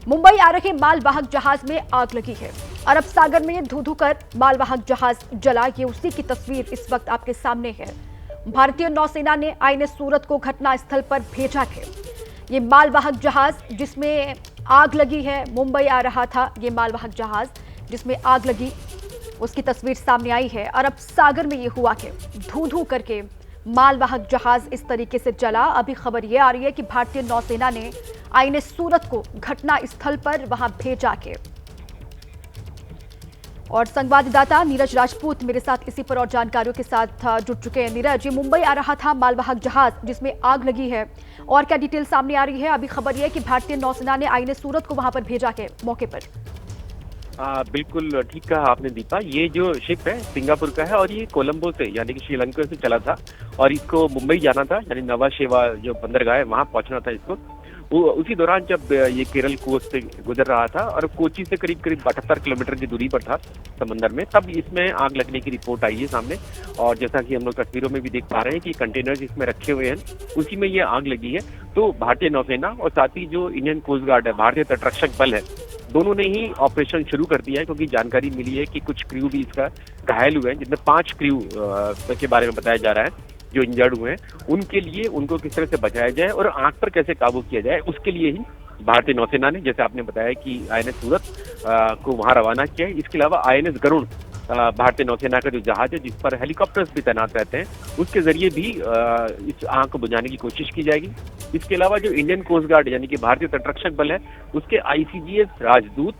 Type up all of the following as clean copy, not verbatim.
मुंबई आ रहे मालवाहक जहाज में आग लगी है। अरब सागर में धू-धू कर मालवाहक जहाज जला, ये उसी की तस्वीर इस वक्त आपके सामने है। भारतीय नौसेना ने आईएनएस सूरत को घटना स्थल पर भेजा है। ये मालवाहक जहाज जिसमें आग लगी है, मुंबई आ रहा था ये मालवाहक जहाज जिसमें आग लगी, उसकी तस्वीर सामने आई है। अरब सागर में ये हुआ कि धू-धू करके मालवाहक जहाज इस तरीके से जला। अभी खबर ये आ रही है कि भारतीय नौसेना ने आईएनएस सूरत को घटना स्थल पर वहां भेजा के। और संवाददाता नीरज राजपूत मेरे साथ इसी पर और जानकारियों के साथ जुड़ चुके हैं। नीरज, ये मुंबई आ रहा था मालवाहक जहाज जिसमें आग लगी है, और क्या डिटेल सामने आ रही है? अभी खबर यह है कि भारतीय नौसेना ने आईएनएस सूरत को वहां पर भेजा के मौके पर। बिल्कुल ठीक कहा आपने दीपा। ये जो शिप है सिंगापुर का है और ये कोलंबो से यानी कि श्रीलंका से चला था और इसको मुंबई जाना था, यानी नवा शेवा जो बंदरगाह है वहां पहुंचना था इसको। उसी दौरान जब ये केरल कोस्ट से गुजर रहा था और कोची से करीब 78 किलोमीटर की दूरी पर था समंदर में, तब इसमें आग लगने की रिपोर्ट आई है सामने। और जैसा कि हम लोग तस्वीरों में भी देख पा रहे हैं कि कंटेनर्स इसमें रखे हुए हैं, उसी में ये आग लगी है। तो भारतीय नौसेना और साथ ही जो इंडियन कोस्ट गार्ड है, भारतीय तटरक्षक बल है, दोनों ने ही ऑपरेशन शुरू कर दिया है, क्योंकि जानकारी मिली है कि कुछ क्रू भी इसका घायल हुए हैं, जिसमें 5 क्रू के बारे में बताया जा रहा है जो इंजर्ड हुए हैं। उनके लिए उनको किस तरह से बचाया जाए और आग पर कैसे काबू किया जाए, उसके लिए ही भारतीय नौसेना ने, जैसे आपने बताया, कि आईएनएस सूरत को वहां रवाना किया है। इसके अलावा आईएनएस गरुड़ भारतीय नौसेना का जो जहाज है जिस पर हेलीकॉप्टर्स भी तैनात रहते हैं, उसके जरिए भी इस आग को बुझाने की कोशिश की जाएगी। इसके अलावा जो इंडियन कोस्ट गार्ड यानी कि भारतीय तटरक्षक बल है, उसके आईसीजीएस राजदूत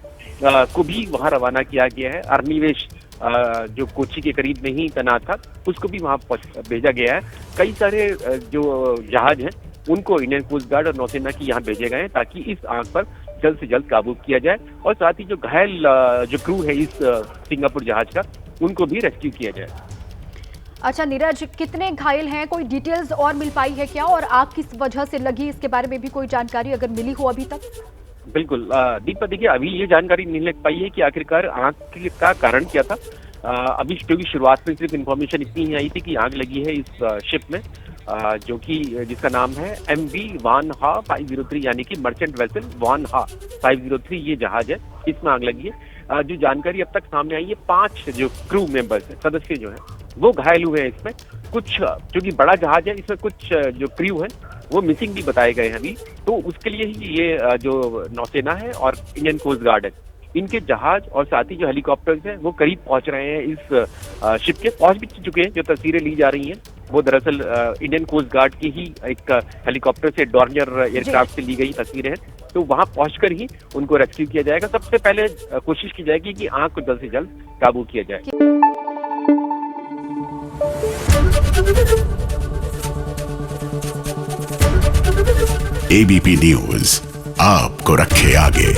को भी वहां रवाना किया गया है। अर्निवेश जो कोची के करीब में ही तैनात था, उसको भी वहां भेजा गया है। कई सारे जो जहाज हैं उनको इंडियन कोस्ट गार्ड और नौसेना की यहाँ भेजे गए हैं, ताकि इस आग पर जल्द से जल्द काबू किया जाए। और साथ ही जो घायल जो क्रू है इस सिंगापुर जहाज का, उनको भी रेस्क्यू किया जाए। अच्छा नीरज, कितने घायल हैं, कोई डिटेल्स और मिल पाई है क्या? और आग किस वजह से लगी, इसके बारे में भी कोई जानकारी अगर मिली हो अभी तक? बिल्कुल दीपा, देखिए अभी ये जानकारी नहीं लग पाई है कि आखिरकार आग का कारण क्या था। अभी क्योंकि शुरुआत में सिर्फ इन्फॉर्मेशन इतनी ही आई थी कि आग लगी है इस शिप में, जो कि जिसका नाम है MV वानहा 503, यानी कि मर्चेंट वेसल वानहा 503 ये जहाज है, इसमें आग लगी है। जो जानकारी अब तक सामने आई है, 5 जो क्रू मेंबर्स है, सदस्य जो हैं, वो घायल हुए हैं इसमें। कुछ क्योंकि बड़ा जहाज है, इसमें कुछ जो क्रू है वो मिसिंग भी बताए गए हैं अभी। तो उसके लिए ही ये जो नौसेना है और इंडियन कोस्ट गार्ड है, इनके जहाज और साथ ही जो हेलीकॉप्टर्स हैं वो करीब पहुंच रहे हैं इस शिप के, पहुंच भी चुके हैं। जो तस्वीरें ली जा रही हैं वो दरअसल इंडियन कोस्ट गार्ड की ही एक हेलीकॉप्टर से, डॉर्नियर एयरक्राफ्ट से ली गई तस्वीरें हैं। तो वहां पहुंचकर ही उनको रेस्क्यू किया जाएगा। सबसे पहले कोशिश की जाएगी कि आग को जल्द से जल्द काबू किया जाए। ABP न्यूज आपको रखे आगे।